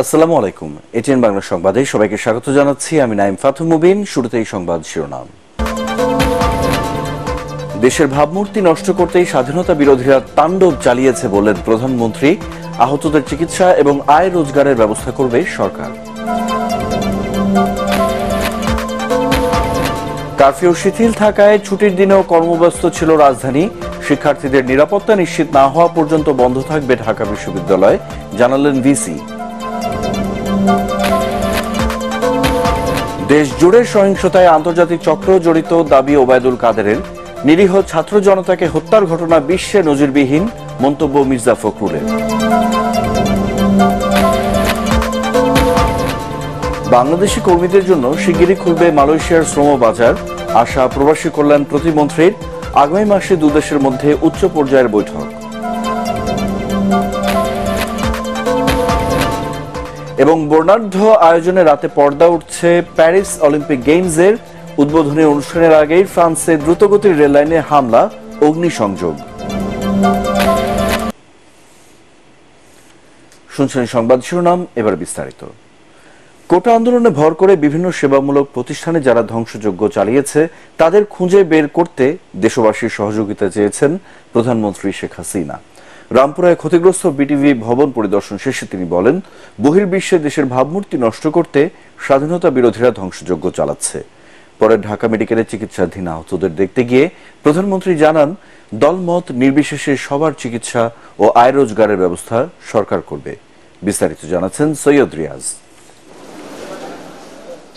আসসালামু আলাইকুম। এটিএন বাংলা সংবাদে সবাইকে স্বাগত জানাচ্ছি। আমি নাইম ফাতুম মুবিন। শুরুতেই সংবাদ শিরোনাম। দেশের ভাবমূর্তি নষ্ট করতেই স্বাধীনতা বিরোধীরা তাণ্ডব চালিয়েছে বললেন প্রধানমন্ত্রী। আহতদের চিকিৎসা এবং আয় রোজগারের ব্যবস্থা করবে সরকার। কারফিউ শিথিল থাকায় ছুটির দিনেও কর্মব্যস্ত ছিল রাজধানী। শিক্ষার্থীদের নিরাপত্তা নিশ্চিত না হওয়া পর্যন্ত বন্ধ থাকবে ঢাকা বিশ্ববিদ্যালয়, জানালেন ভিসি। দেশ জুড়ে সহিংসতায় আন্তর্জাতিক চক্র জড়িত দাবি ওবায়দুল কাদেরের। নিরীহ ছাত্র জনতাকে হত্যার ঘটনা বিশ্বে নজিরবিহীন, মন্তব্য মির্জা ফখরুলের। বাংলাদেশি কর্মীদের জন্য শিগগিরই খুলবে মালয়েশিয়ার শ্রম বাজার, আশা প্রবাসী কল্যাণ প্রতিমন্ত্রীর। আগামী মাসে দুদেশের মধ্যে উচ্চ পর্যায়ের বৈঠক। এবং বর্ণাঢ্য আয়োজনে রাতে পর্দা উঠছে প্যারিস অলিম্পিক গেমসের। উদ্বোধনী অনুষ্ঠানের আগেই ফ্রান্সে দ্রুতগতির রেললাইনে হামলা, অগ্নিসংযোগ। শুনছেন সংবাদ শিরোনাম, এবার বিস্তারিত। কোটা আন্দোলনে ভর করে বিভিন্ন সেবামূলক প্রতিষ্ঠানে যারা ধ্বংসযজ্ঞ চালিয়েছে তাদের খুঁজে বের করতে দেশবাসীর সহযোগিতা চেয়েছেন প্রধানমন্ত্রী শেখ হাসিনা। রামপুরায় ক্ষতিগ্রস্ত বিটিভি ভবন পরিদর্শন শেষে তিনি বলেন, বহির্বিশ্বে দেশের ভাবমূর্তি নষ্ট করতে স্বাধীনতা বিরোধীরা ধ্বংসযজ্ঞ চালাচ্ছে। পরে ঢাকা মেডিকেলে চিকিৎসাধীন আহতদের দেখতে গিয়ে প্রধানমন্ত্রী জানান, দলমত নির্বিশেষে সবার চিকিৎসা ও আয় রোজগারের ব্যবস্থা সরকার করবে। বিস্তারিত জানাচ্ছেন সৈয়দ রিয়াজ।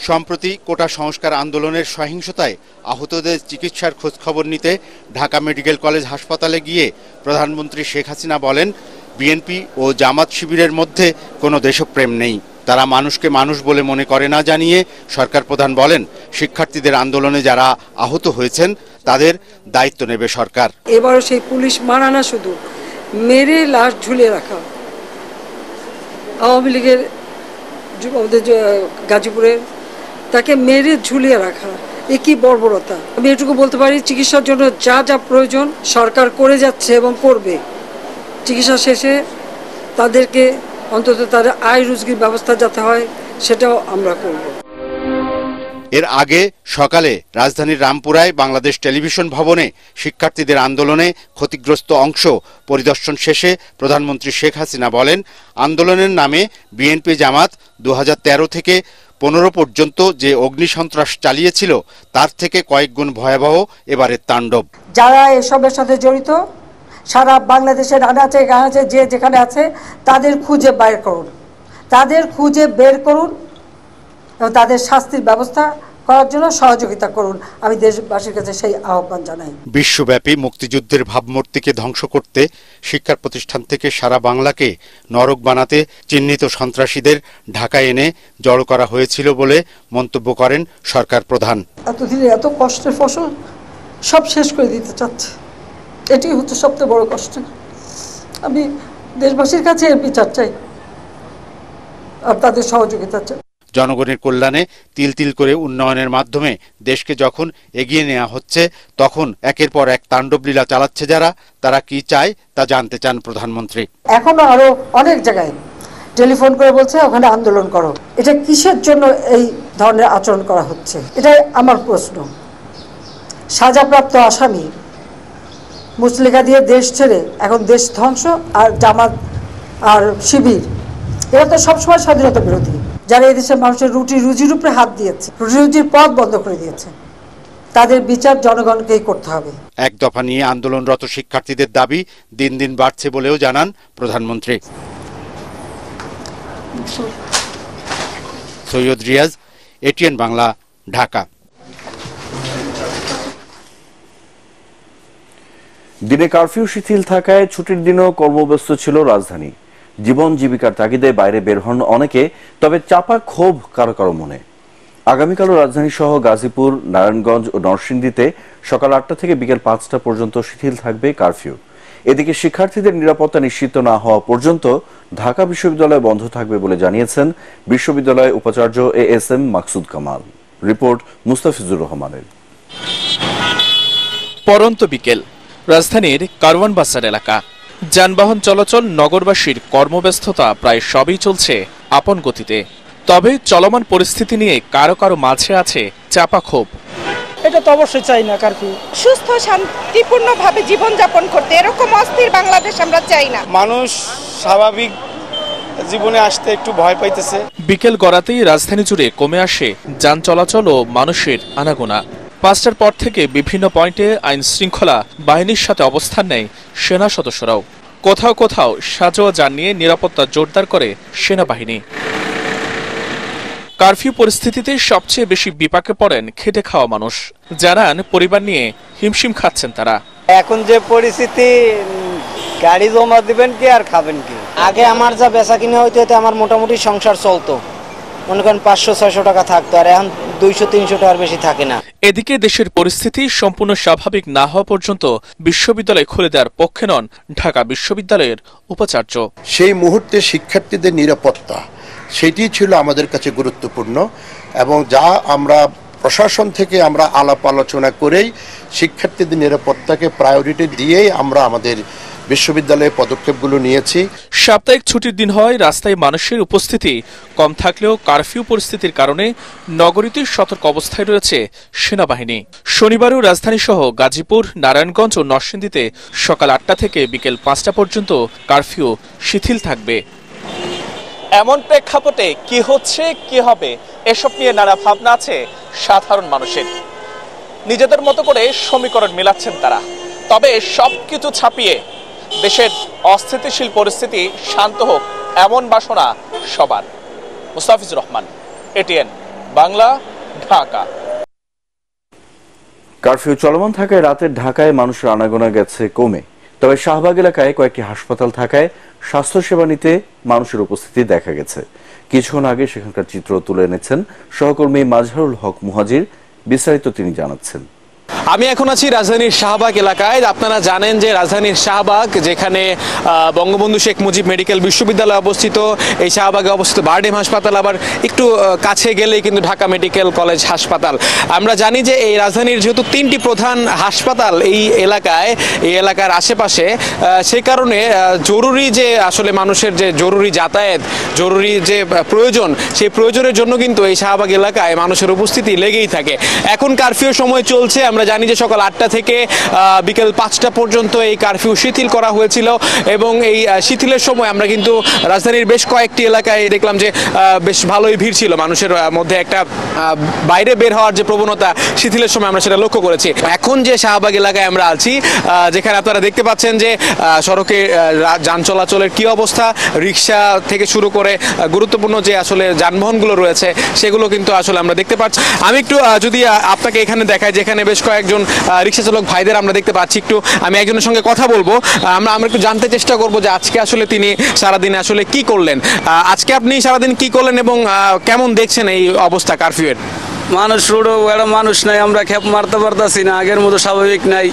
সম্প্রতি কোটা সংস্কার আন্দোলনের সহিংসতায় আহতদের চিকিৎসার খোঁজখবর নিতে ঢাকা মেডিকেল কলেজ হাসপাতালে গিয়ে প্রধানমন্ত্রী শেখ হাসিনা বলেন, বিএনপি ও জামাত শিবিরের মধ্যে কোনো দেশপ্রেম নেই, তারা মানুষকে মানুষ বলে মনে করে না জানিয়ে সরকার প্রধান বলেন, শিক্ষার্থীদের আন্দোলনে যারা আহত হয়েছেন তাদের দায়িত্ব নেবে সরকার। এবারও সেই পুলিশ মারা না, শুধু মেরে লাশ ঝুলিয়ে রাখা। আওয়ামী লীগের গাজীপুরের তাকে মেরে ঝুলিয়ে রাখা, এ কি বর্বরতা। আমি এটুকু বলতে পারি, চিকিৎসার জন্য যা যা প্রয়োজন সরকার করে যাচ্ছে এবং করবে। চিকিৎসা শেষে তাদেরকে অন্তত তাদের আয় রোজগার ব্যবস্থা যাতে হয় সেটাও আমরা করব। এর আগে সকালে রাজধানীর রামপুরায় বাংলাদেশ টেলিভিশন ভবনে শিক্ষার্থীদের আন্দোলনে ক্ষতিগ্রস্ত অংশ পরিদর্শন শেষে প্রধানমন্ত্রী শেখ হাসিনা বলেন, আন্দোলনের নামে বিএনপি জামাত 2013 থেকে 15 পর্যন্ত যে অগ্নিসন্ত্রাস চালিয়েছিল তার থেকে কয়েক গুণ ভয়াবহ এবারের তাণ্ডব। যারা এসবের সাথে জড়িত সারা বাংলাদেশের আনাচে গানাচে যে যেখানে আছে তাদের খুঁজে বের করুন, এবং তাদের শাস্তির ব্যবস্থা করার জন্য সহযোগিতা করুন। আমি দেশবাসীর কাছে সেই আহ্বান জানাই। বিশ্বব্যাপী মুক্তিযুদ্ধের ভাবমূর্তিকে ধ্বংস করতে শিক্ষা প্রতিষ্ঠান থেকে সারা বাংলাকে নরক বানাতে চিহ্নিত সন্ত্রাসীদের ঢাকায় এনে জড়ো করা হয়েছিল বলে মন্তব্য করেন সরকার প্রধান। এতদিনে এত কষ্টের ফসল সব শেষ করে দিতে চাচ্ছে, এটি হচ্ছে সবচেয়ে বড় কষ্ট। আমি দেশবাসীর কাছে এর বিচার চাই আর তাদের সহযোগিতা চাই। জনগণের কল্যাণে তিল তিল করে উন্নয়নের মাধ্যমে দেশকে যখন এগিয়ে নেওয়া হচ্ছে, তখন একের পর এক তাণ্ডবলীলা চালাচ্ছে যারা, তারা কি চায় তা জানতে চান প্রধানমন্ত্রী। এখনো আরো অনেক জায়গায় টেলিফোন করে বলছে ওখানে আন্দোলন করো। এটা কিসের জন্য এই ধরনের আচরণ করা হচ্ছে, এটাই আমার প্রশ্ন। সাজাপ্রাপ্ত আসামি মুচলেখা দিয়ে দেশ ছেড়ে এখন দেশ ধ্বংস, আর জামাত আর শিবির এরা তো সবসময় স্বাধীনতা বিরোধী, যারা এই দেশের মানুষের রুজির উপরে হাত দিয়েছে, রুজির পথ বন্ধ করে দিয়েছে, তাদের বিচার জনগণকেই করতে হবে। এক দফা নিয়ে আন্দোলনরত শিক্ষার্থীদের দাবি দিন দিন বাড়ছে বলেও জানান প্রধানমন্ত্রী। সৈয়দ রিয়াজ, এটিএন বাংলা, ঢাকা। দিনে কারফিউ শিথিল থাকায় ছুটির দিনেও কর্মব্যস্ত ছিল রাজধানী। জীবন জীবিকার তাগিদে বাইরে বের হন অনেকে, তবে চাপা ক্ষোভ কারো কারো মনে। আগামীকালও রাজধানী সহ গাজীপুর, নারায়ণগঞ্জ ও নরসিংদীতে সকাল 8টা থেকে বিকেল 5টা পর্যন্ত শিথিল থাকবে কারফিউ। এদিকে শিক্ষার্থীদের নিরাপত্তা নিশ্চিত না হওয়া পর্যন্ত ঢাকা বিশ্ববিদ্যালয় বন্ধ থাকবে বলে জানিয়েছেন বিশ্ববিদ্যালয়ের উপাচার্য ASM মাকসুদ কামাল। রিপোর্ট মুস্তাফিজুর রহমানের। পরন্ত বিকেল, রাজধানীর কারওয়ান বাজার এলাকা। যানবাহন চলাচল, নগরবাসীর কর্মব্যস্ততা প্রায় সবই চলছে আপন গতিতে। তবে চলমান পরিস্থিতি নিয়ে কারো কারো মাঝে আছে চাপা ক্ষোভ। এটা তো অবশ্যই চাই না কারফিউ। সুস্থ শান্তিপূর্ণভাবে জীবনযাপন করতে, এরকম অস্থির বাংলাদেশ আমরা চাই না। মানুষ স্বাভাবিক জীবনে আসতে একটু ভয় পাইতেছে। বিকেল গড়াতেই রাজধানী জুড়ে কমে আসে যান চলাচল ও মানুষের আনাগোনা। 5টার পর থেকে বিভিন্ন পয়েন্টে আইন শৃঙ্খলা বাহিনীর সাথে অবস্থান নেয় সেনা সদস্যরাও। কোথাও কোথাও সাজোয়া যান নিয়ে নিরাপত্তা জোরদার করে সেনাবাহিনী। কারফিউ পরিস্থিতিতে সবচেয়ে বেশি বিপাকে পড়েন খেটে খাওয়া মানুষ। জানান পরিবার নিয়ে হিমশিম খাচ্ছেন তারা। এখন যে পরিস্থিতি, গাড়ি জমা দিবেন কি আর খাবেন কি। আগে আমার যা বেচা কিনে হইতো এতে আমার মোটামুটি সংসার চলতো, মনে করেন 500-600 টাকা থাকতো, আর এখন 200-300 টাকার বেশি থাকে না। এদিকে দেশের পরিস্থিতি সম্পূর্ণ স্বাভাবিক না হওয়া পর্যন্ত বিশ্ববিদ্যালয় খুলে দেওয়ার পক্ষে নন ঢাকা বিশ্ববিদ্যালয়ের উপাচার্য। সেই মুহূর্তে শিক্ষার্থীদের নিরাপত্তা সেটি ছিল আমাদের কাছে গুরুত্বপূর্ণ, এবং যা আমরা প্রশাসন থেকে আমরা আলাপ আলোচনা করেই শিক্ষার্থীদের নিরাপত্তাকে প্রায়োরিটি দিয়েই আমরা আমাদের বিশ্ববিদ্যালয়ে পদক্ষেপগুলো নিয়েছি। সাপ্তাহিক ছুটির দিন হয়, রাস্তায় মানুষের উপস্থিতি কম থাকলেও কারফিউ পরিস্থিতির কারণে নগরীতে সতর্ক অবস্থায় রয়েছে সেনাবাহিনী। শনিবারও রাজধানী সহ গাজীপুর, নারায়ণগঞ্জ ও নরসিংদীতে সকাল 8টা থেকে বিকেল 5টা পর্যন্ত কারফিউ শিথিল থাকবে। এমন প্রেক্ষাপটে কি হচ্ছে, কি হবে, এসব নিয়ে নানা ভাবনা আছে সাধারণ মানুষের। নিজেদের মতো করে সমীকরণ মেলাচ্ছেন তারা। তবে সবকিছু ছাপিয়ে দেশের অস্থিতিশীল পরিস্থিতি শান্ত হোক এমন বাসনা সবার। মুস্তাফিজুর রহমান, এটিএন বাংলা, ঢাকা। কারফিউ চলমান থাকায় রাতের ঢাকায় মানুষের আনাগোনা গেছে কমে। তবে শাহবাগ এলাকায় কয়েকটি হাসপাতাল থাকায় স্বাস্থ্যসেবা নিতে মানুষের উপস্থিতি দেখা গেছে। কিছুক্ষণ আগে সেখানকার চিত্র তুলে এনেছেন সহকর্মী মাজহারুল হক মুহাজির। বিস্তারিত তিনি জানাচ্ছেন। আমি এখন আছি রাজধানীর শাহবাগ এলাকায়। আপনারা জানেন যে রাজধানীর শাহবাগ, যেখানে বঙ্গবন্ধু শেখ মুজিব মেডিকেল বিশ্ববিদ্যালয় অবস্থিত, এই শাহবাগে অবস্থিত বারডেম হাসপাতাল, আবার একটু কাছে গেলেই কিন্তু ঢাকা মেডিকেল কলেজ হাসপাতাল। আমরা জানি যে এই রাজধানীর যেহেতু 3টি প্রধান হাসপাতাল এই এলাকার আশেপাশে, সে কারণে জরুরি যে আসলে মানুষের যে জরুরি যাতায়াত, জরুরি যে প্রয়োজন, সেই প্রয়োজনের জন্য কিন্তু এই শাহবাগ এলাকায় মানুষের উপস্থিতি লেগেই থাকে। এখন কারফিউ সময় চলছে। আমরা জানি যে সকাল 8টা থেকে বিকেল 5টা পর্যন্ত এই কারফিউ শিথিল করা হয়েছিল, এবং এই শিথিলের সময় আমরা কিন্তু রাজধানীর বেশ কয়েকটি এলাকায় দেখলাম যে বেশ ভালোই ভিড় ছিল মানুষের মধ্যে। একটা বাইরে বের হওয়ার যে প্রবণতা শিথিলের সময় আমরা সেটা লক্ষ্য করেছি। এখন যে শাহবাগ এলাকায় আমরা আছি, যেখানে আপনারা দেখতে পাচ্ছেন যে সড়কে যান চলাচলের কি অবস্থা, রিক্সা থেকে শুরু করে গুরুত্বপূর্ণ যে আসলে যানবাহনগুলো রয়েছে সেগুলো কিন্তু আসলে আমরা দেখতে পাচ্ছি। আমি একটু যদি আপনাকে এখানে দেখাই, যেখানে বেশ কয়েকজন রিক্সা চালক ভাইদের আমরা দেখতে পাচ্ছি। একটু আমি একজনের সঙ্গে কথা বলবো, আমরা একটু জানতে চেষ্টা করবো যে আজকে আসলে তিনি সারাদিনে আসলে কি করলেন। আজকে আপনি সারাদিন কি করলেন এবং কেমন দেখছেন এই অবস্থা কারফিউয়ের? মানুষ রোডও মানুষ নাই, আমরা খেপ মারতে পারতাছি না, আগের মতো স্বাভাবিক নাই।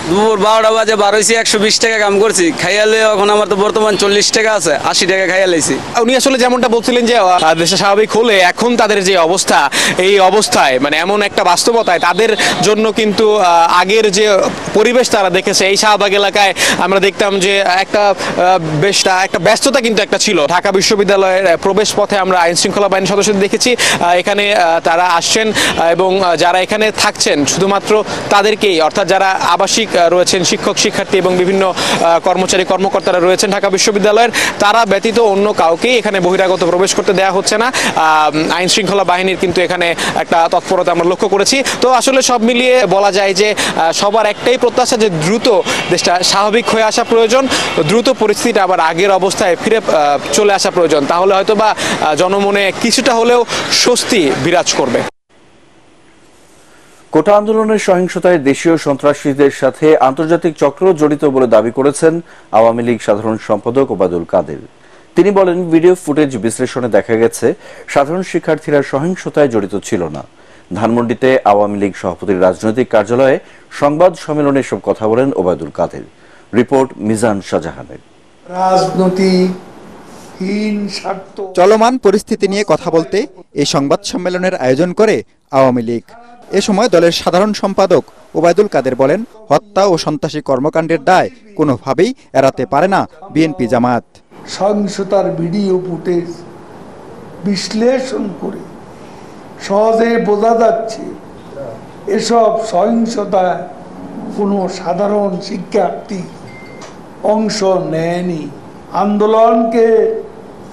দুপুর 12টা বাজে বার হয়েছি, 120 টাকা কাম করছি, খাইয়ালে এখন আমার তো বর্তমান 40 টাকা আছে, 80 টাকা খাইয়া লাইছি। উনি আসলে যেমনটা বলছিলেন যে দেশে স্বাভাবিক হলে এখন তাদের যে অবস্থা, এই অবস্থায় মানে এমন একটা বাস্তবতায় তাদের জন্য কিন্তু আগের যে পরিবেশ তারা দেখেছে এই শাহবাগ এলাকায়, আমরা দেখতাম যে একটা ব্যস্ততা কিন্তু একটা ছিল। ঢাকা বিশ্ববিদ্যালয়ের প্রবেশ পথে আমরা আইন শৃঙ্খলা বাহিনীর সদস্যদের দেখেছি, এখানে তারা আসছেন এবং যারা এখানে থাকছেন শুধুমাত্র তাদেরকেই, অর্থাৎ যারা আবাসিক রয়েছেন, শিক্ষক শিক্ষার্থী এবং বিভিন্ন কর্মচারী কর্মকর্তারা রয়েছেন ঢাকা বিশ্ববিদ্যালয়ের, তারা ব্যতীত অন্য কাউকেই এখানে বহিরাগত প্রবেশ করতে দেওয়া হচ্ছে না। আইন শৃঙ্খলা বাহিনীর কিন্তু এখানে একটা তৎপরতা আমরা লক্ষ্য করেছি। তো আসলে সব মিলিয়ে বলা যায় যে সবার একটাই প্রত্যাশা যে দ্রুত দেশটা স্বাভাবিক হয়ে আসা প্রয়োজন, দ্রুত পরিস্থিতিটা আবার আগের অবস্থায় ফিরে চলে আসা প্রয়োজন। তাহলে হয়তো বা জনমনে কিছুটা হলেও স্বস্তি বিরাজ করবে। কোটা আন্দোলনের সহিংসতায় দেশীয় সন্ত্রাসীদের সাথে আন্তর্জাতিক চক্র জড়িত বলে দাবি করেছেন আওয়ামী লীগ সাধারণ সম্পাদক ওবায়দুল কাদের। তিনি বলেন, ভিডিও ফুটেজ বিশ্লেষণে দেখা গেছে সাধারণ শিক্ষার্থীরা সহিংসতায় জড়িত ছিল না। ধানমন্ডিতে আওয়ামী লীগ সভাপতির রাজনৈতিক কার্যালয়ে সংবাদ সম্মেলনে এসব কথা বলেন ওবায়দুল কাদের। রিপোর্ট মিজান শাহজাহানের। চলমান পরিস্থিতি নিয়ে কথা বলতে এই সংবাদ সম্মেলনের আয়োজন করে আওয়ামী লীগ। এ সময় দলের সাধারণ সম্পাদক ওবায়দুল কাদের বলেন, হত্যা ও সন্ত্রাসী কর্মকাণ্ডের দায় কোনোভাবেই এড়াতে পারে না বিএনপি জামায়াত। সহিংসতার ভিডিও ফুটেজ বিশ্লেষণ করে সহজে বোঝা যাচ্ছে এসব সহিংসতায় কোনো সাধারণ শিক্ষার্থী অংশ নেয়নি। আন্দোলনকে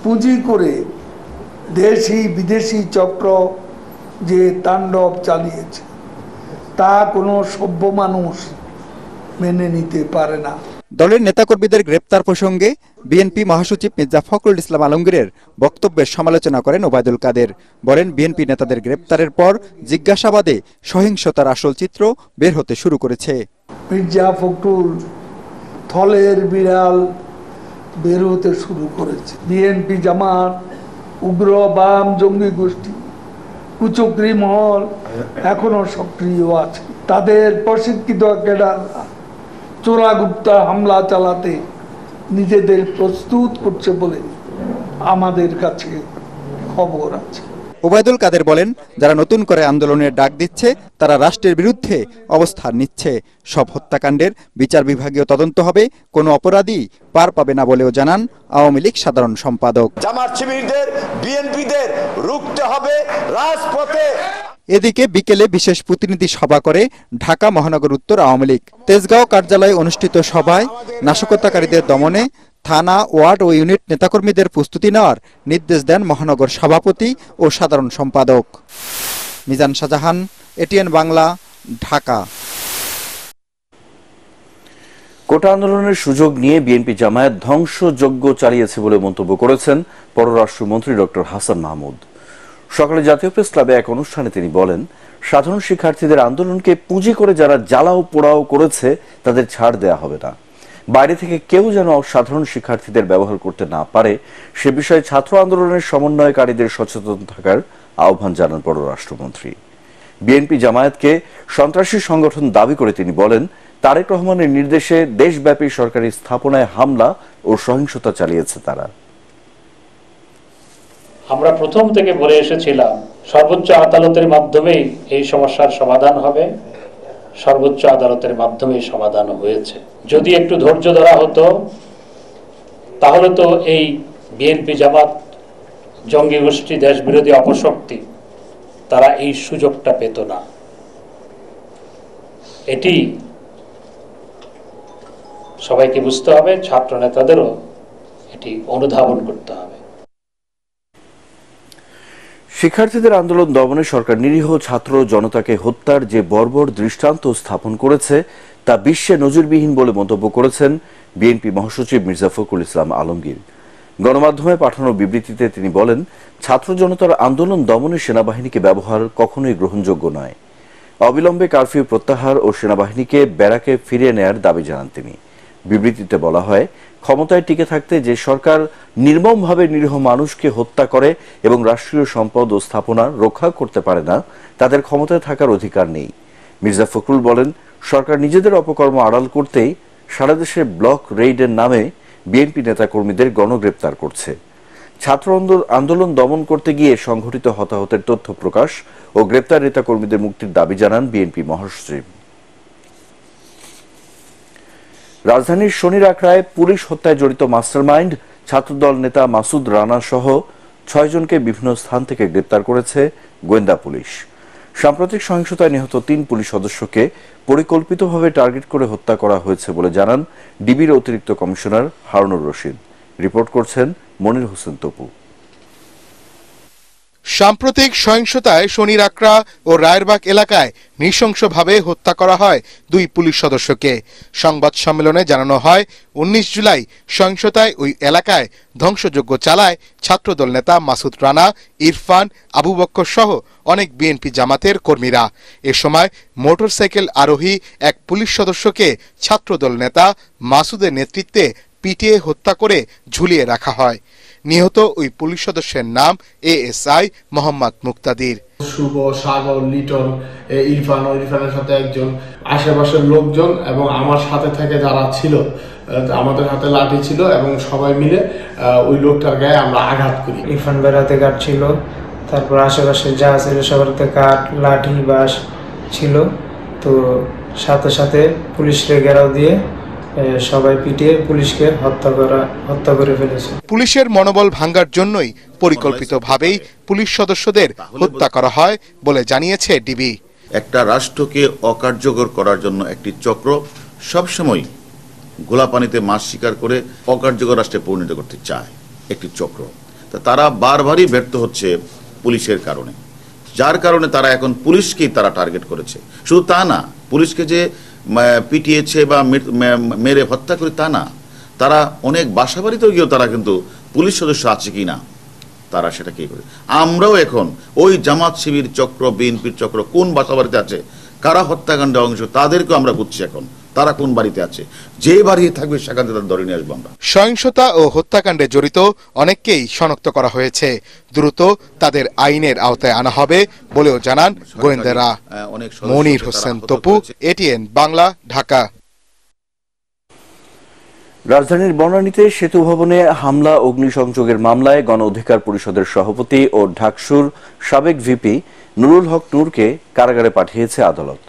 পুঁজি করে দেশি বিদেশি চক্র যে তাণ্ডব চালিয়েছে তা কোনো সভ্য মানুষ মেনে নিতে পারে না। দলের নেতাকর্মীদের গ্রেপ্তার প্রসঙ্গে বিএনপি মহাসচিব মির্জা ফখরুল ইসলাম আলমগীরের বক্তব্যের সমালোচনা করেন ওবায়দুল কাদের। বলেন, বিএনপি নেতাদের গ্রেপ্তারের পর জিজ্ঞাসাবাদে সহিংসতার আসল চিত্র বের হতে শুরু করেছে। মির্জা ফখরুল থলের বিড়াল বের হতে শুরু করেছে। বিএনপি জামাত, উগ্র বাম জঙ্গি গোষ্ঠী, কুচক্রী মহল এখনো সক্রিয় আছে। তাদের প্রশিক্ষিত ক্যাডাররা চোরাগুপ্তা হামলা চালাতে নিজেদের প্রস্তুত করছে বলে আমাদের কাছে খবর আছে। ওবায়দুল কাদের বলেন, যারা নতুন করে আন্দোলনের ডাক দিচ্ছে তারা রাষ্ট্রের বিরুদ্ধে অবস্থান নিচ্ছে। সব হত্যাকাণ্ডের বিচার বিভাগীয় তদন্ত হবে, কোনো অপরাধী পার পাবে না বলেও জানান আওয়ামী লীগ সাধারণ সম্পাদক। জামাত শিবিরদের, বিএনপিদের রুখতে হবে রাজপথে। এদিকে বিকেলে বিশেষ প্রতিনিধি সভা করে ঢাকা মহানগর উত্তর আওয়ামী লীগ। তেজগাঁও কার্যালয়ে অনুষ্ঠিত সভায় নাশকতাকারীদের দমনে থানা, ওয়ার্ড ও ইউনিট নেতাকর্মীদের প্রস্তুতি নেওয়ার নির্দেশ দেন মহানগর সভাপতি ও সাধারণ সম্পাদক। মিজান শাহজাহান, এটিএন বাংলা, ঢাকা। কোটা আন্দোলনের সুযোগ নিয়ে বিএনপি জামায়াত ধ্বংসযজ্ঞ চালিয়েছে বলে মন্তব্য করেছেন পররাষ্ট্রমন্ত্রী ডক্টর হাসান মাহমুদ। সকালে জাতীয় প্রেস ক্লাবে এক অনুষ্ঠানে তিনি বলেন, সাধারণ শিক্ষার্থীদের আন্দোলনকে পুঁজি করে যারা জ্বালাও পোড়াও করেছে তাদের ছাড় দেয়া হবে না। বাইরে থেকে কেউ যেন সাধারণ শিক্ষার্থীদের ব্যবহার করতে না পারে সে বিষয়ে ছাত্র আন্দোলনের সমন্বয়কারীদের সচেতন থাকার আহ্বান জানান পররাষ্ট্রমন্ত্রী। বিএনপি জামায়াতকে সন্ত্রাসী সংগঠন দাবি করে তিনি বলেন, তারেক রহমানের নির্দেশে দেশব্যাপী সরকারি স্থাপনায় হামলা ও সহিংসতা চালিয়েছে তারা। আমরা প্রথম থেকে বলে এসেছিলাম সর্বোচ্চ আদালতের মাধ্যমেই এই সমস্যার সমাধান হবে, সর্বোচ্চ আদালতের মাধ্যমেই সমাধান হয়েছে। যদি একটু ধৈর্য ধরা হতো তাহলে তো এই বিএনপি জামাত জঙ্গি গোষ্ঠী, দেশ বিরোধী অপশক্তি তারা এই সুযোগটা পেত না। এটি সবাইকে বুঝতে হবে, ছাত্র নেতাদেরও এটি অনুধাবন করতে হবে। শিক্ষার্থীদের আন্দোলন দমনে সরকার নিরীহ ছাত্র জনতাকে হত্যার যে বর্বর দৃষ্টান্ত স্থাপন করেছে তা বিশ্বে নজিরবিহীন বলে মন্তব্য করেছেন বিএনপি মহাসচিব মির্জা ফখরুল ইসলাম আলমগীর। গণমাধ্যমে পাঠানো বিবৃতিতে তিনি বলেন, ছাত্র জনতার আন্দোলন দমনে সেনাবাহিনীকে ব্যবহার কখনোই গ্রহণযোগ্য নয়। অবিলম্বে কারফিউ প্রত্যাহার ও সেনাবাহিনীকে ব্যারাকে ফিরিয়ে নেয়ার দাবি জানান তিনি। বিবৃতিতে বলা হয়, ক্ষমতায় টিকে থাকতে যে সরকার নির্মমভাবে নিরীহ মানুষকে হত্যা করে এবং রাষ্ট্রীয় সম্পদ ও স্থাপনা রক্ষা করতে পারে না তাদের ক্ষমতায় থাকার অধিকার নেই। মির্জা ফখরুল বলেন, সরকার নিজেদের অপকর্ম আড়াল করতেই সারা দেশে ব্লক রেইডের নামে বিএনপি নেতাকর্মীদের গণগ্রেপ্তার করছে। ছাত্র আন্দোলন দমন করতে গিয়ে সংঘটিত হতাহতের তথ্য প্রকাশ ও গ্রেপ্তার নেতাকর্মীদের মুক্তির দাবি জানান বিএনপি মহাসচিব। রাজধানীর শনির আখড়ায় পুলিশ হত্যায় জড়িত মাস্টারমাইন্ড ছাত্রদল নেতা মাসুদ রানা সহ ৬ জনকে বিভিন্ন স্থান থেকে গ্রেপ্তার করেছে গোয়েন্দা পুলিশ। সাম্প্রতিক সহিংসতায় নিহত ৩ পুলিশ সদস্যকে পরিকল্পিতভাবে টার্গেট করে হত্যা করা হয়েছে বলে জানান ডিবির অতিরিক্ত কমিশনার হারুনুর রশিদ। রিপোর্ট করছেন মনির হোসেন তপু। সাম্প্রতিক সহিংসতায় শনির আখড়া ও রায়েরবাগ এলাকায় নৃশংসভাবে হত্যা করা হয় 2 পুলিশ সদস্যকে। সংবাদ সম্মেলনে জানানো হয়, 19 জুলাই সহিংসতায় ওই এলাকায় ধ্বংসযজ্ঞ চালায় ছাত্রদল নেতা মাসুদ রানা, ইরফান, আবু বক্কর সহ অনেক বিএনপি জামাতের কর্মীরা। এ সময় মোটরসাইকেল আরোহী এক পুলিশ সদস্যকে ছাত্রদল নেতা মাসুদের নেতৃত্বে পিটিয়ে হত্যা করে ঝুলিয়ে রাখা হয়। নিহত ওই পুলিশ সদস্যের নাম এএসআই মোহাম্মদ মুক্তাদির। শুভ, সাগর, লিটন, ইরফান ও ইরফানের সাথে একজন আশেপাশের লোকজন এবং আমার সাথে থেকে যারা ছিল, আমাদের হাতে লাঠি ছিল এবং সবাই মিলে ওই লোকটার গায়ে আমরা আঘাত করি। ইরফান বেড়াতে কাঠ ছিল, তারপর আশেপাশে যা ছিল সবারতে কাঠ, লাঠি, বাঁশ ছিল। তো সাথে সাথে পুলিশকে ঘেরাও দিয়ে সবাই পিটিয়ে পুলিশকে হত্যা করে ফেলেছে। পুলিশের মনোবল ভাঙ্গার জন্যই পরিকল্পিতভাবেই পুলিশ সদস্যদের হত্যা করা হয় বলে জানিয়েছে ডিবি। একটা রাষ্ট্রকে অকার্যকর করার জন্য একটি চক্র সবসময় গোলাপানিতে মাছ শিকার করে অকার্যকর রাষ্ট্রে পরিণত করতে চায় একটি চক্র। তারা বারবারই ব্যর্থ হচ্ছে পুলিশের কারণে, যার কারণে তারা এখন পুলিশকেই তারা টার্গেট করেছে। শুধু তা না, পুলিশকে যে পিটিয়েছে বা মেরে হত্যা করে তা না, তারা অনেক বাসাবাড়িতেও গিয়েও তারা কিন্তু পুলিশ সদস্য আছে কি না তারা সেটা কি করে। আমরাও এখন ওই জামাত শিবির চক্র, বিএনপির চক্র কোন বাসাবাড়িতে আছে, কারা হত্যাকাণ্ডে অংশ, তাদেরকেও আমরা বুঝছি এখন তারা কোন বাড়িতে আছে, যে বাড়ি থাকবে সেখান থেকে ধরে নিয়ে আসবো আমরা। সহিংসতা ও হত্যাকাণ্ডে জড়িত অনেককেই শনাক্ত করা হয়েছে, দ্রুত তাদের আইনের আওতায় আনা হবে বলেও জানান গোয়েন্দারা। মনির হোসেন তপু, এটিএন বাংলা, ঢাকা। রাজধানীর বনানীতে সেতু ভবনে হামলা অগ্নিসংযোগের মামলায় গণ অধিকার পরিষদের সভাপতি ও ঢাকসুর সাবেক ভিপি নুরুল হক নূরকে কারাগারে পাঠিয়েছে আদালত।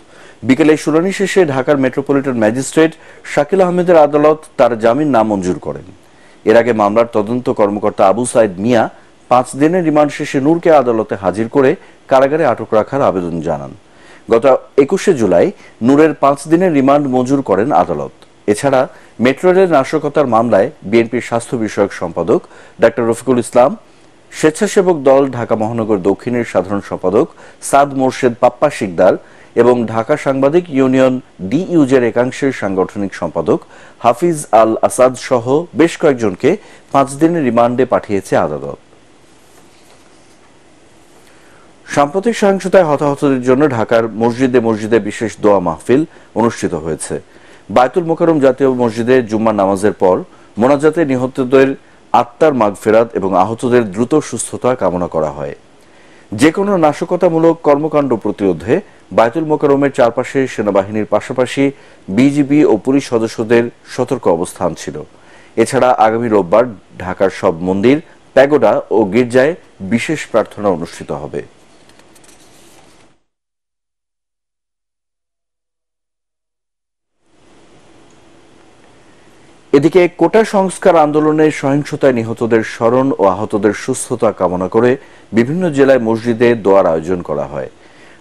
বিকেলে শুনানি শেষে ঢাকার মেট্রোপলিটন ম্যাজিস্ট্রেট শাকিল আহমেদের আদালত তার জামিন নামঞ্জুর করেন। এর আগে মামলার তদন্ত কর্মকর্তা আবু সাইদ মিয়া 5 দিনের রিমান্ড শেষে নূরকে আদালতে হাজির করে কারাগারে আটক রাখার আবেদন জানান। গত 21শে জুলাই নূরের 5 দিনের রিমান্ড মঞ্জুর করেন আদালত। এছাড়া মেট্রো রেল নাশকতার মামলায় বিএনপির স্বাস্থ্য বিষয়ক সম্পাদক ডাক্তার রফিকুল ইসলাম, স্বেচ্ছাসেবক দল ঢাকা মহানগর দক্ষিণের সাধারণ সম্পাদক সাদ মোর্শেদ পাপ্পা শিকদার এবং ঢাকা সাংবাদিক ইউনিয়ন ডিইউজের একাংশের সাংগঠনিক সম্পাদক হাফিজ আল আসাদ সহ বেশ কয়েকজনকে 5 দিনের রিমান্ডে পাঠিয়েছে আদালত। সাম্প্রতিক সহিংসতায় হতাহতদের জন্য ঢাকার মসজিদে মসজিদে বিশেষ দোয়া মাহফিল অনুষ্ঠিত হয়েছে। বায়তুল মোকাররম জাতীয় মসজিদে জুম্মার নামাজের পর মোনাজাতে নিহতদের আত্মার মাগফিরাত এবং আহতদের দ্রুত সুস্থতা কামনা করা হয়। যে কোনো নাশকতামূলক কর্মকাণ্ড প্রতিরোধে বায়তুল মোকাররমের চারপাশে সেনাবাহিনীর পাশাপাশি বিজিবি ও পুলিশ সদস্যদের সতর্ক অবস্থান ছিল। এছাড়া আগামী রোববার ঢাকার সব মন্দির, প্যাগোডা ও গির্জায় বিশেষ প্রার্থনা অনুষ্ঠিত হবে। এদিকে কোটা সংস্কার আন্দোলনের সহিংসতায় নিহতদের স্মরণ ও আহতদের সুস্থতা কামনা করে বিভিন্ন জেলায় মসজিদে দোয়ার আয়োজন করা হয়।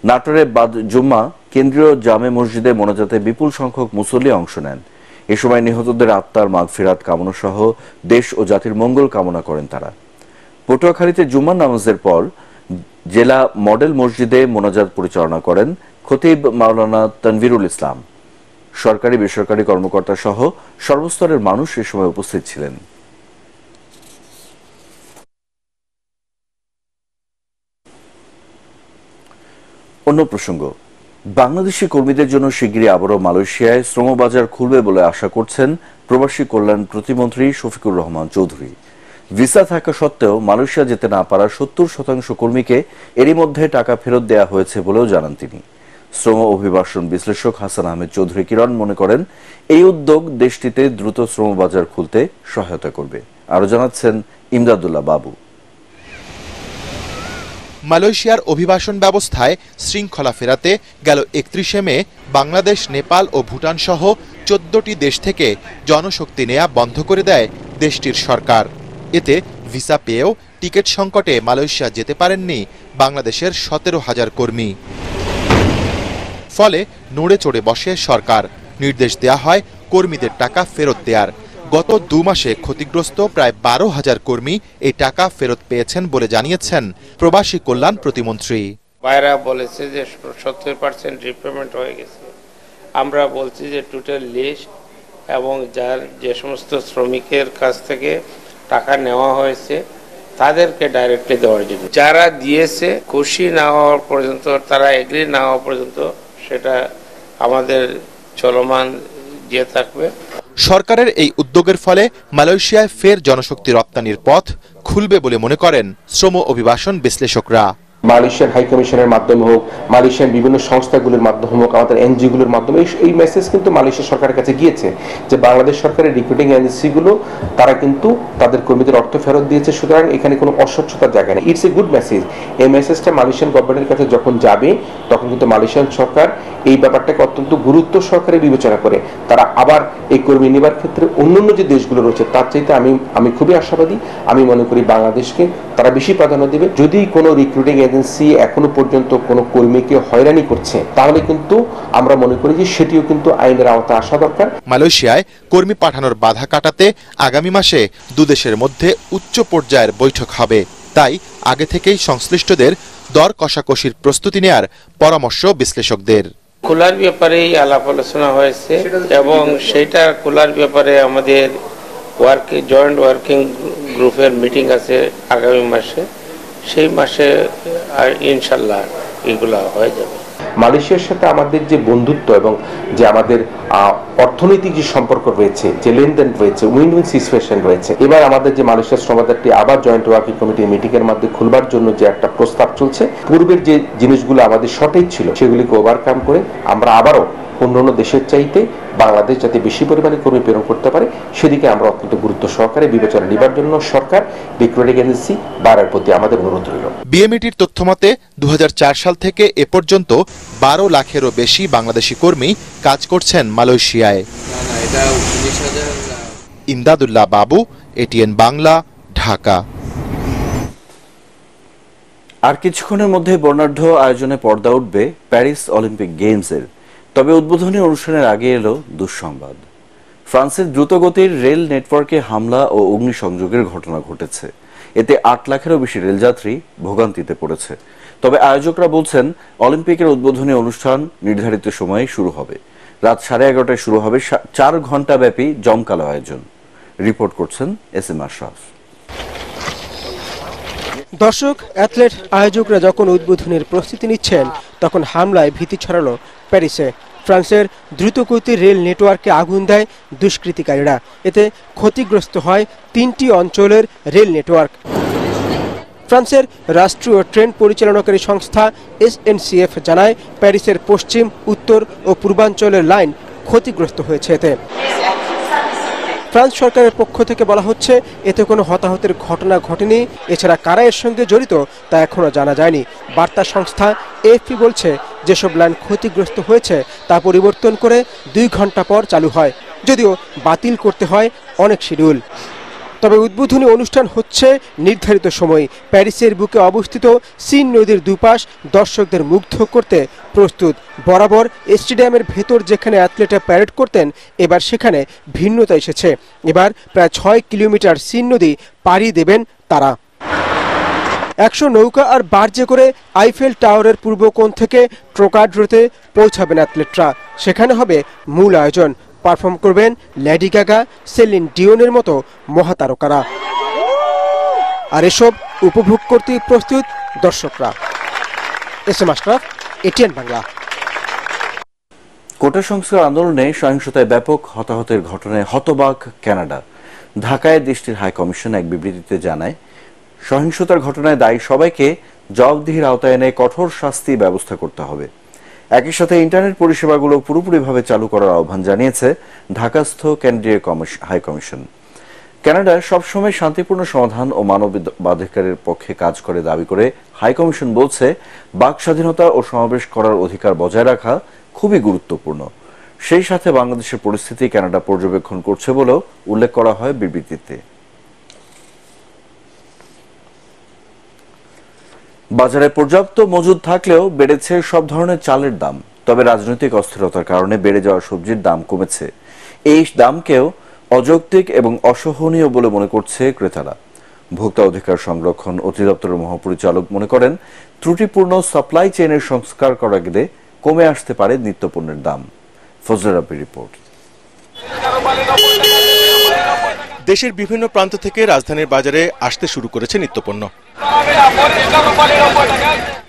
নাটোরে বাদ জুম্মা কেন্দ্রীয় জামে মসজিদে মোনাজাতে বিপুল সংখ্যক মুসল্লি অংশ নেন। এ সময় নিহতদের আত্মার মাগফিরাত কামনা সহ দেশ ও জাতির মঙ্গল কামনা করেন তারা। পটুয়াখালীতে জুম্মার নামাজের পর জেলা মডেল মসজিদে মোনাজাত পরিচালনা করেন খতিব মাওলানা তানভীরুল ইসলাম। সরকারি বেসরকারি কর্মকর্তা সহ সর্বস্তরের মানুষ এ সময় উপস্থিত ছিলেন। অন্য প্রসঙ্গ, বাংলাদেশি কর্মীদের জন্য শিগগিরই আবারও মালয়েশিয়ায় শ্রমবাজার খুলবে বলে আশা করছেন প্রবাসী কল্যাণ প্রতিমন্ত্রী শফিকুর রহমান চৌধুরী। ভিসা থাকা সত্ত্বেও মালয়েশিয়া যেতে না পারা 70% কর্মীকে এরই মধ্যে টাকা ফেরত দেওয়া হয়েছে বলেও জানান তিনি। শ্রম অভিবাসন বিশ্লেষক হাসান আহমেদ চৌধুরী কিরণ মনে করেন এই উদ্যোগ দেশটিতে দ্রুত শ্রমবাজার খুলতে সহায়তা করবে। আরো জানাচ্ছেন ইমদাদুল্লাহ বাবু। মালয়েশিয়ার অভিবাসন ব্যবস্থায় শৃঙ্খলা ফেরাতে গেল 31শে মে বাংলাদেশ, নেপাল ও ভুটান সহ 14টি দেশ থেকে জনশক্তি নেয়া বন্ধ করে দেয় দেশটির সরকার। এতে ভিসা পেয়েও টিকিট সংকটে মালয়েশিয়া যেতে পারেননি বাংলাদেশের 17,000 কর্মী। ফলে নড়ে চড়ে বসে সরকার। নির্দেশ দেয়া হয় কর্মীদের টাকা ফেরত দেওয়ার। গত 2 মাসে ক্ষতিগ্রস্ত প্রায় 12,000 কর্মী এই টাকা ফেরত পেয়েছেন বলে জানিয়েছেন প্রবাসী কল্যাণ প্রতিমন্ত্রী। বাইরা বলেছে যে 70% রিপেমেন্ট হয়ে গেছে। আমরা বলছি যে টোটাল লিস্ট এবং যার যে সমস্ত শ্রমিকের কাছ থেকে টাকা নেওয়া হয়েছে তাদেরকে ডাইরেক্টলি দেওয়ার জন্য, যারা দিয়েছে খুশি না হওয়া পর্যন্ত, তারা এগ্রি না হওয়া পর্যন্ত সেটা আমাদের চলমান দিয়ে থাকবে। সরকারের এই উদ্যোগের ফলে মালয়েশিয়ায় ফের জনশক্তি রপ্তানির পথ খুলবে বলে মনে করেন শ্রম অভিবাসন বিশ্লেষকরা। মালয়েশিয়ান হাই কমিশনের মাধ্যমে হোক, মালয়েশিয়ান বিভিন্ন সংস্থাগুলোর মাধ্যমে হোক, আমাদের এনজিওগুলোর মাধ্যমে এই মেসেজ কিন্তু মালয়েশিয়া সরকারের কাছে গিয়েছে যে বাংলাদেশ সরকারের রিক্রুটিং এজেন্সিগুলো তারা কিন্তু তাদের কর্মীদের অর্থ ফেরত দিয়েছে, সুতরাং এখানে কোনো অস্বচ্ছতার জায়গা নেই। It's a good message. এই মেসেজটা মালয়েশিয়ান গভর্নমেন্টের কাছে যখন যাবে তখন কিন্তু মালয়েশিয়ান সরকার এই ব্যাপারটাকে অত্যন্ত গুরুত্ব সহকারে বিবেচনা করে তারা আবার এই কর্মী নেবার ক্ষেত্রে অন্যান্য যে দেশগুলো রয়েছে তার চাইতে আমি খুবই আশাবাদী। আমি মনে করি বাংলাদেশকে তারা বেশি প্রাধান্য দেবে। যদি কোনো রিক্রুটিং এজেন্সি এখনো পর্যন্ত কোনো কর্মীকে হয়রানি করছে তাহলে কিন্তু আমরা মনে করি যে সেটিও কিন্তু আইনের আওতায় আসা দরকার। মালয়েশিয়ায় কর্মী পাঠানোর বাধা কাটাতে আগামী মাসে দুদেশের মধ্যে উচ্চ পর্যায়ের বৈঠক হবে, তাই আগে থেকেই সংশ্লিষ্টদের দর কষাকষির প্রস্তুতি নেয়ার পরামর্শ বিশ্লেষকদের। খোলার ব্যাপারেই আলাপ আলোচনা হয়েছে এবং সেটা খোলার ব্যাপারে আমাদের জয়েন্ট ওয়ার্কিং গ্রুপের মিটিং আছে আগামী মাসে, সেই মাসে ইনশাল্লাহ এগুলা হয়ে যাবে। মালয়েশিয়ার সাথে আমাদের যে বন্ধুত্ব এবং যে আমাদের অর্থনৈতিক যে সম্পর্ক রয়েছে, যে লেনদেন রয়েছে, উইন উইন সিচুয়েশন রয়েছে, এবার আমাদের যে মালয়েশিয়ার শ্রমবাজারটি আবার জয়েন্ট ওয়ার্কিং কমিটির মিটিং এর মধ্যে খুলবার জন্য যে একটা প্রস্তাব চলছে, পূর্বের যে জিনিসগুলো আমাদের শর্টেজ ছিল সেগুলিকে ওভারকাম করে আমরা আবারও অন্যান্য দেশের চাইতে বাংলাদেশ যাতে বেশি পরিমাণে কর্মী প্রেরণ করতে পারে সেদিকে আমরা অত্যন্ত গুরুত্ব সহকারে বিবেচনা নেবার জন্য সরকার রিক্রুটিং এজেন্সি বাড়ার প্রতি আমাদের অনুরোধ রইল। বিএমইটির তথ্যমতে 2004 সাল থেকে এ পর্যন্ত 12 লাখেরও বেশি বাংলাদেশি কর্মী কাজ করছেন মালয়েশিয়ায়। ইমদাদুল্লাহ বাবু, এটিএন বাংলা, ঢাকা। আর কিছুক্ষণের মধ্যে বর্ণাঢ্য আয়োজনে পর্দা উঠবে প্যারিস অলিম্পিক গেমসের। তবে উদ্বোধনী অনুষ্ঠানের আগে এলো দুঃসংবাদ। ফ্রান্সের দ্রুতগতির রেল নেটওয়ার্কে হামলা ও অগ্নিসংযোগের ঘটনা ঘটেছে। এতে 8 লাখেরও বেশি রেলযাত্রী ভোগান্তিতে পড়েছে। তবে আয়োজকরা বলছেন অলিম্পিকের উদ্বোধনী অনুষ্ঠান নির্ধারিত সময়ে শুরু হবে। রাত 11:30টায় শুরু হবে 4 ঘন্টা ব্যাপী জমকালো আয়োজন। রিপোর্ট করছেন এসএম আশরাফ। দর্শক, অ্যাথলেট আয়োজকরা যখন উদ্বোধনের প্রস্তুতি নিচ্ছেন তখন হামলায় ভীতি ছড়ালো প্যারিসে। ফ্রান্সের দ্রুতগতির রেল নেটওয়ার্কে আগুন দেয় দুষ্কৃতিকারীরা। এতে ক্ষতিগ্রস্ত হয় 3টি অঞ্চলের রেল নেটওয়ার্ক। ফ্রান্সের রাষ্ট্রীয় ট্রেন পরিচালনাকারী সংস্থা SNCF জানায় প্যারিসের পশ্চিম, উত্তর ও পূর্বাঞ্চলের লাইন ক্ষতিগ্রস্ত হয়েছে। এতে ফ্রান্স সরকারের পক্ষ থেকে বলা হচ্ছে এতে কোনো হতাহতের ঘটনা ঘটেনি। এছাড়া কারা এর সঙ্গে জড়িত তা এখনও জানা যায়নি। বার্তা সংস্থা AFP বলছে যেসব লাইন ক্ষতিগ্রস্ত হয়েছে তা পরিবর্তন করে 2 ঘন্টা পর চালু হয়, যদিও বাতিল করতে হয় অনেক শিডিউল। তবে উদ্বোধনী অনুষ্ঠান হচ্ছে নির্ধারিত সময়। প্যারিসের বুকে অবস্থিত সিন নদীর দুপাশ দর্শকদের মুগ্ধ করতে প্রস্তুত। বরাবর স্টেডিয়ামের ভেতর যেখানে অ্যাথলেটরা প্যারেড করতেন, এবার সেখানে ভিন্নতা এসেছে। এবার প্রায় 6 কিলোমিটার সিন নদী পাড়ি দেবেন তারা। 100 নৌকা আর বার্জে করে আইফেল টাওয়ারের পূর্ব কোণ থেকে ট্রোকাড্রোতে পৌঁছাবেন অ্যাথলেটরা। সেখানে হবে মূল আয়োজন। পারফর্ম করবেন লেডি গাগা, সেলিন ডিওনের মতো মহাতারকারা। আর এসব উপভোগ করতে প্রস্তুত দর্শকরা। SM Ashraf, ATN Bangla. Quota সংস্কার আন্দোলনে সহিংসতায় ব্যাপক হতাহতের ঘটনায় হতবাক কানাডা। ঢাকায় দেশটির হাই কমিশন এক বিবৃতিতে জানায়, সহিংসতার ঘটনায় দায়ী সবাইকে জবাবদিহির আওতায় এনে কঠোর শাস্তি ব্যবস্থা করতে হবে। একই সাথে ইন্টারনেট পরিষেবাগুলো পুরোপুরিভাবে চালু করার আহ্বান জানিয়েছে ঢাকাস্থ কেন্দ্রীয় হাই কমিশন। কানাডা সবসময় শান্তিপূর্ণ সমাধান ও মানবাধিকারের পক্ষে কাজ করে দাবি করে হাই কমিশন বলছে, বাক স্বাধীনতা ও সমাবেশ করার অধিকার বজায় রাখা খুবই গুরুত্বপূর্ণ। সেই সাথে বাংলাদেশের পরিস্থিতি কানাডা পর্যবেক্ষণ করছে বলেও উল্লেখ করা হয় বিবৃতিতে। বাজারে পর্যাপ্ত মজুদ থাকলেও বেড়েছে সব ধরনের চালের দাম। তবে রাজনৈতিক অস্থিরতার কারণে বেড়ে যাওয়া সবজির দাম কমেছে। এই দামকেও অযৌক্তিক এবং অসহনীয় বলে মনে করছে ক্রেতারা। ভোক্তা অধিকার সংরক্ষণ অধিদপ্তরের মহাপরিচালক মনে করেন, ত্রুটিপূর্ণ সাপ্লাই চেইনের সংস্কার করা গেলে কমে আসতে পারে নিত্যপণ্যের দাম। ফজলে রাব্বির রিপোর্ট। দেশের বিভিন্ন প্রান্ত থেকে রাজধানীর বাজারে আসতে শুরু করেছে নিত্যপণ্য।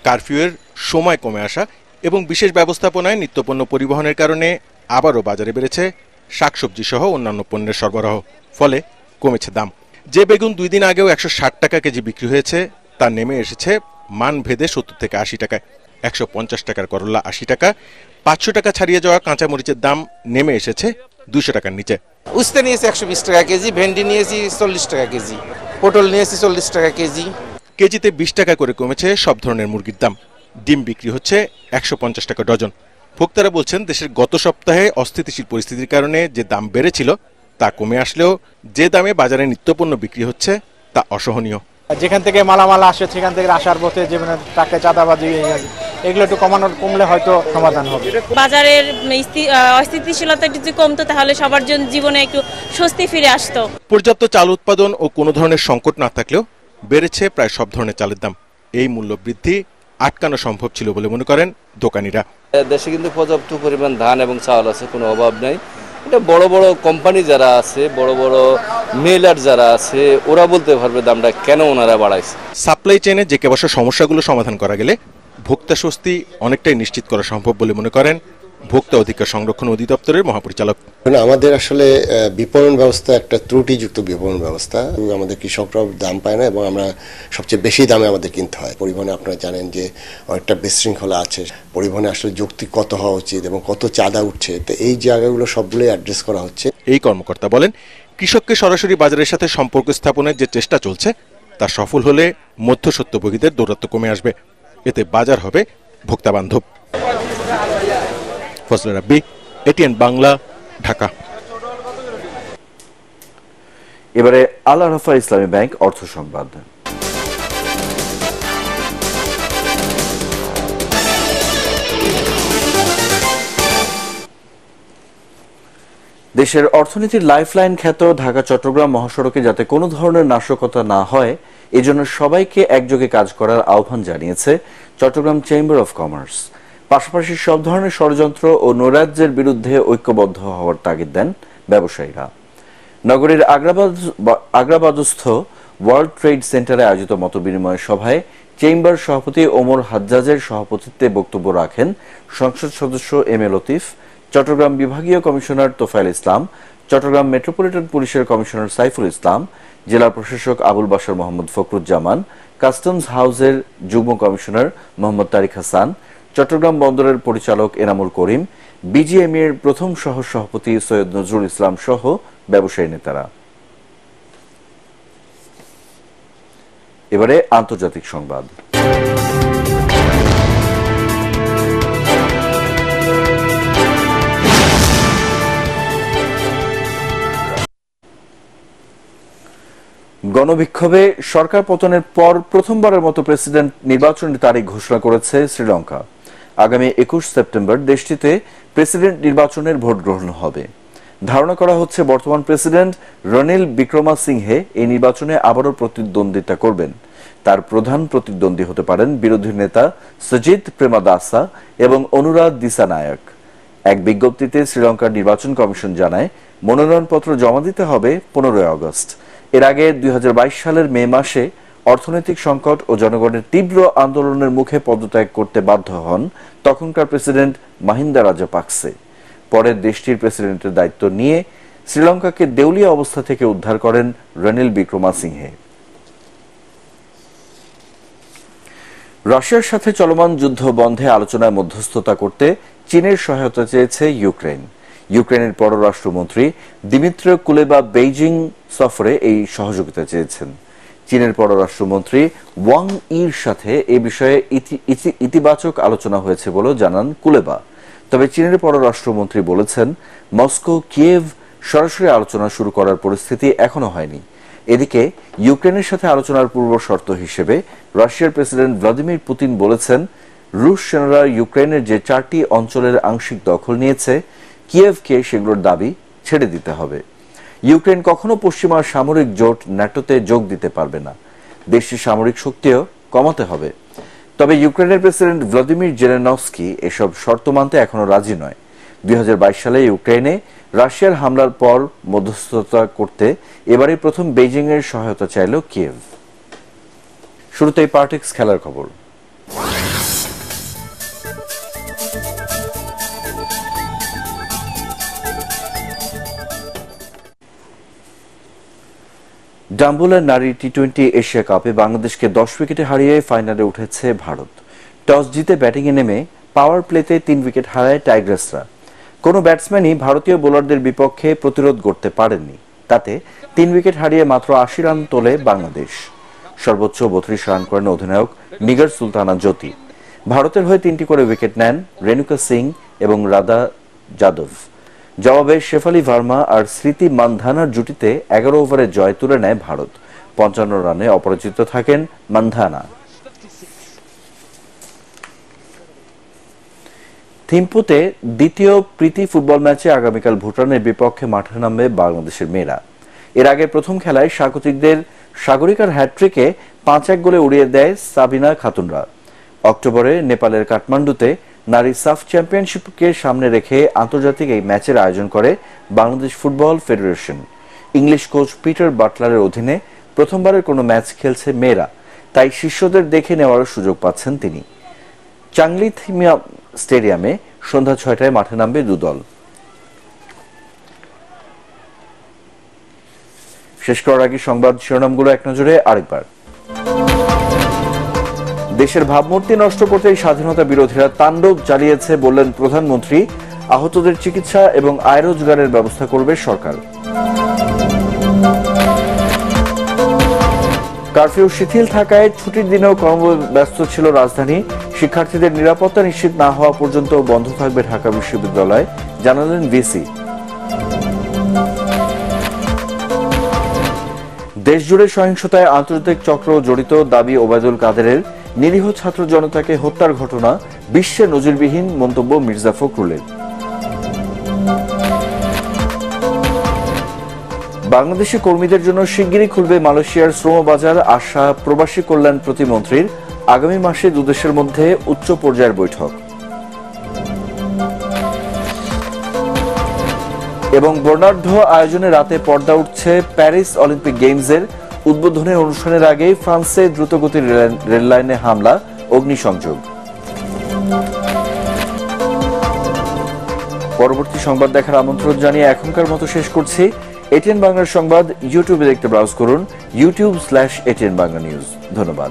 কারফিউয়ের সময় কমে আসা এবং বিশেষ ব্যবস্থাপনায় নিত্যপণ্য পরিবহনের কারণে আবারও বাজারে বেড়েছে শাকসবজি সহ অন্যান্য পণ্যের সরবরাহ। ফলে কমেছে দাম। যে বেগুন 2 দিন আগেও 160 টাকা কেজি বিক্রি হয়েছে, তা নেমে এসেছে মান ভেদে 70 থেকে 80 টাকায়, 150 টাকার করলা 80 টাকা, 500 টাকা ছাড়িয়ে যাওয়া কাঁচামরিচের দাম নেমে এসেছে 200 টাকার নিচে। উস্তে নিয়েছি 120 টাকা কেজি, ভেন্ডি নিয়েছি 40 টাকা কেজি, পটল নিয়েছি 40 টাকা কেজি। কেজিতে 20 টাকা করে কমেছে সব ধরনের মুরগির দাম। ডিম বিক্রি হচ্ছে 150 টাকা ডজন। ভোক্তারা বলছেন, দেশের গত সপ্তাহে অস্থিতিশীল পরিস্থিতির কারণে যে দাম বেড়েছিল তা কমে আসলেও যে দামে বাজারে নিত্যপণ্য বিক্রি হচ্ছে তা অসহনীয়। যেখান থেকে মালামাল আসে সেখান থেকে আসার পথে যে টাকা চাঁদাবাজি এগুলো একটু কমলে হয়তো সমাধান হবে। বাজারের অস্থিতিশীলতা যদি কমতো তাহলে সবার জন্য জীবনে একটু স্বস্তি ফিরে আসতো। পর্যাপ্ত চাল উৎপাদন ও কোনো ধরনের সংকট না থাকলেও বেড়েছে প্রায় সব ধরনের চালের দাম। এই মূল্য বৃদ্ধি আটকানো সম্ভব ছিল বলে মনে করেন দোকানিরা। দেশে কিন্তু পর্যাপ্ত পরিমাণ ধান এবং চাল আছে, কোনো অভাব নাই। এটা বড় বড় কোম্পানি যারা আছে, বড় বড় মেলার যারা আছে, ওরা বলতে পারবে দামটা কেন ওনারা বাড়াইছে। সাপ্লাই চেইনে যে কেবল সমস্যাগুলো সমাধান করা গেলে ভোক্তা স্বস্তি অনেকটাই নিশ্চিত করা সম্ভব বলে মনে করেন ভোক্তা অধিকার সংরক্ষণ অধিদপ্তরের মহাপরিচালক। আমাদের আসলে বিপণন ব্যবস্থা একটা ত্রুটিযুক্ত বিপণন ব্যবস্থা। আমাদের কৃষকরাও দাম পায় না এবং আমরা সবচেয়ে বেশি দামে আমাদের কিনতে হয়। পরিবহনে আপনারা জানেন যে অনেকটা বিশৃঙ্খলা আছে। পরিবহনে আসলে যৌক্তিক কত হওয়া উচিত এবং কত চাঁদা উঠছে, তো এই জায়গাগুলো সবগুলোই অ্যাড্রেস করা হচ্ছে। এই কর্মকর্তা বলেন, কৃষককে সরাসরি বাজারের সাথে সম্পর্ক স্থাপনের যে চেষ্টা চলছে তা সফল হলে মধ্যস্বত্বভোগীদের দৌরাত্ম্য কমে আসবে। এতে বাজার হবে ভোক্তা বান্ধব। ফজলে রাব্বি, এটিএন বাংলা, ঢাকা। এবারে আল আরাফা ইসলামী ব্যাংক অর্থ সংবাদ। দেশের অর্থনীতির লাইফলাইন খ্যাত ঢাকা চট্টগ্রাম মহাসড়কে যাতে কোনো ধরনের নাশকতা না হয় এজন্য সবাইকে একযোগে কাজ করার আহ্বান জানিয়েছে চট্টগ্রাম চেম্বার অফ কমার্স। পাশাপাশি সব ধরনের ষড়যন্ত্র ও নৈরাজ্যের বিরুদ্ধে ঐক্যবদ্ধ হওয়ার তাগিদ দেন ব্যবসায়ীরা। নগরীর আগ্রাবাদস্থ ওয়ার্ল্ড ট্রেড সেন্টারে আয়োজিত মতবিনিময় সভায় চেম্বার সভাপতি ওমর হাজ্জাজের সভাপতিত্বে বক্তব্য রাখেন সংসদ সদস্য এম এ লতিফ, চট্টগ্রাম বিভাগীয় কমিশনার তোফায়েল ইসলাম, চট্টগ্রাম মেট্রোপলিটন পুলিশের কমিশনার সাইফুল ইসলাম, জেলা প্রশাসক আবুল বাশার মোহাম্মদ ফখরুজ্জামান, কাস্টমস হাউসের যুগ্ম কমিশনার মোহাম্মদ তারিক হাসান, চট্টগ্রাম বন্দরের পরিচালক এনামুল করিম, বিজিএমইএর প্রথম সহ সভাপতি সৈয়দ নজরুল ইসলাম সহ ব্যবসায়ী নেতারা। এবারে আন্তর্জাতিক সংবাদ। গণবিক্ষোভে সরকার পতনের পর প্রথমবারের মতো প্রেসিডেন্ট নির্বাচনের তারিখ ঘোষণা করেছে শ্রীলঙ্কা। আগামী 21 সেপ্টেম্বর দেশটিতে প্রেসিডেন্ট নির্বাচনের ভোট গ্রহণ হবে। ধারণা করা হচ্ছে বর্তমান প্রেসিডেন্ট রনিল বিক্রমাসিংহে এই নির্বাচনে আবারও প্রতিদ্বন্দ্বিতা করবেন। তার প্রধান প্রতিদ্বন্দ্বী হতে পারেন বিরোধী নেতা সজিত প্রেমাদাসা এবং অনুরাগ দিসানায়ক। এক বিজ্ঞপ্তিতে শ্রীলঙ্কার নির্বাচন কমিশন জানায়, মনোনয়নপত্র জমা দিতে হবে 15 আগস্ট। এর আগে 2022 সালের মে মাসে অর্থনৈতিক সংকট ও জনগণের তীব্র আন্দোলনের মুখে পদত্যাগ করতে বাধ্য হন তখনকার প্রেসিডেন্ট মাহিন্দা রাজাপাকসে। পরে দেশটির প্রেসিডেন্টের দায়িত্ব নিয়ে শ্রীলঙ্কাকে দেউলিয়া অবস্থা থেকে উদ্ধার করেন রনিল বিক্রমাসিংহে। রাশিয়ার সাথে চলমান যুদ্ধ বন্ধে আলোচনায় মধ্যস্থতা করতে চীনের সহায়তা চেয়েছে ইউক্রেন। ইউক্রেনের পররাষ্ট্রমন্ত্রী দিমিত্র কুলেবা বেইজিং সফরে এই সহযোগিতা চেয়েছেন। চীনের পররাষ্ট্রমন্ত্রী ওয়াং ইর সাথে এ বিষয়ে ইতিবাচক আলোচনা হয়েছে বলে জানান কুলেবা। তবে চীনের পররাষ্ট্রমন্ত্রী বলেছেন, মস্কো কিয়েভ সরাসরি আলোচনা শুরু করার পরিস্থিতি এখনো হয়নি। এদিকে ইউক্রেনের সাথে আলোচনার পূর্ব শর্ত হিসেবে রাশিয়ার প্রেসিডেন্ট ভ্লাদিমির পুতিন বলেছেন, রুশ সেনারা ইউক্রেনের যে 4টি অঞ্চলের আংশিক দখল নিয়েছে, কিয়েভকে সেগুলোর দাবি ছেড়ে দিতে হবে। ইউক্রেন কখনো পশ্চিমা সামরিক জোট ন্যাটোতে যোগ দিতে পারবে না। দেশটির সামরিক শক্তিও কমাতে হবে। তবে ইউক্রেনের প্রেসিডেন্ট ভ্লাদিমির জেলেনস্কি এসব শর্ত মানতে এখনো রাজি নয়। 2022 সালে ইউক্রেনে রাশিয়ার হামলার পর মধ্যস্থতা করতে এবারই প্রথম বেইজিং এর সহায়তা চাইল কিয়েভ। শুরুতেই পার্টিক্স খেলার খবর। ডাম্বুলের নারী টি-20 এশিয়া কাপে বাংলাদেশকে 10 উইকেটে হারিয়ে ফাইনালে উঠেছে ভারত। টস জিতে ব্যাটিংয়ে নেমে পাওয়ার প্লেতে 3 উইকেট হারায় টাইগার্সরা। কোনো ব্যাটসম্যানই ভারতীয় বোলারদের বিপক্ষে প্রতিরোধ করতে পারেননি। তাতে 3 উইকেট হারিয়ে মাত্র 80 রান তোলে বাংলাদেশ। সর্বোচ্চ 32 রান করেন অধিনায়ক নিগার সুলতানা জ্যোতি। ভারতের হয়ে 3টি করে উইকেট নেন রেণুকা সিং এবং রাধা যাদব। জবাবে শেফালি ভার্মা আর স্মৃতি মান্ধানার জুটিতে 11 ওভারে জয় তুলে নেয় ভারত। 55 রানে অপরাজিত থাকেন মান্ধানা। থিম্পুতে দ্বিতীয় প্রীতি ফুটবল ম্যাচে আগামীকাল ভুটানের বিপক্ষে মাঠে নামবে বাংলাদেশের মেয়েরা। এর আগে প্রথম খেলায় স্বাগতিকদের সাগরিকার হ্যাটট্রিকে 5-1 গোলে উড়িয়ে দেয় সাবিনা খাতুনরা। অক্টোবরে নেপালের কাঠমান্ডুতে নারী সাফ চ্যাম্পিয়নশিপকে সামনে রেখে আন্তর্জাতিক এই ম্যাচের আয়োজন করে Bangladesh football federation. English coach Peter বাটলারের অধীনে প্রথমবারের কোনো ম্যাচ খেলছে মেয়েরা, তাই শিষ্যদের দেখে নেওয়ার সুযোগ পাচ্ছেন তিনি। চাংলি থিমিয়া স্টেডিয়ামে সন্ধ্যা 6টায় মাঠে নামবে দুদল। শেষ করার আগে সংবাদ শিরোনামগুলো এক নজরে আরেকবার। দেশের ভাবমূর্তি নষ্ট করতে স্বাধীনতা বিরোধীরা তাণ্ডব চালিয়েছে বললেন প্রধানমন্ত্রী। আহতদের চিকিৎসা এবং আয় রোজগারের ব্যবস্থা করবে সরকার। কারফিউ শিথিল থাকায় ছুটির দিনেও কর্মব্যস্ত ছিল রাজধানী। শিক্ষার্থীদের নিরাপত্তা নিশ্চিত না হওয়া পর্যন্ত বন্ধ থাকবে ঢাকা বিশ্ববিদ্যালয়, জানালেন ভিসি। দেশজুড়ে সহিংসতায় আন্তর্জাতিক চক্র জড়িত দাবি ওবায়দুল কাদেরের। নিরীহ ছাত্র জনতাকে হত্যার ঘটনা বিশ্বে নজিরবিহীন, মন্তব্য মির্জা ফখরুলের। বাংলাদেশি কর্মীদের জন্য শিগগিরই খুলবে মালয়েশিয়ার শ্রমবাজার, আশা প্রবাসী কল্যাণ প্রতিমন্ত্রীর। আগামী মাসে দুদেশের মধ্যে উচ্চ পর্যায়ের বৈঠক। এবং বর্ণাঢ্য আয়োজনে রাতে পর্দা উঠছে প্যারিস অলিম্পিক গেমসের। উদ্বোধনী অনুষ্ঠানের আগে ফ্রান্সে দ্রুতগতির রেললাইনে হামলা, অগ্নিসংযোগ। পরবর্তী সংবাদ দেখার আমন্ত্রণ জানিয়ে এখনকার মতো শেষ করছি। এটিএন বাংলার সংবাদ ইউটিউবে দেখতে ব্রাউজ করুন youtube/ATN Bangla News। ধন্যবাদ।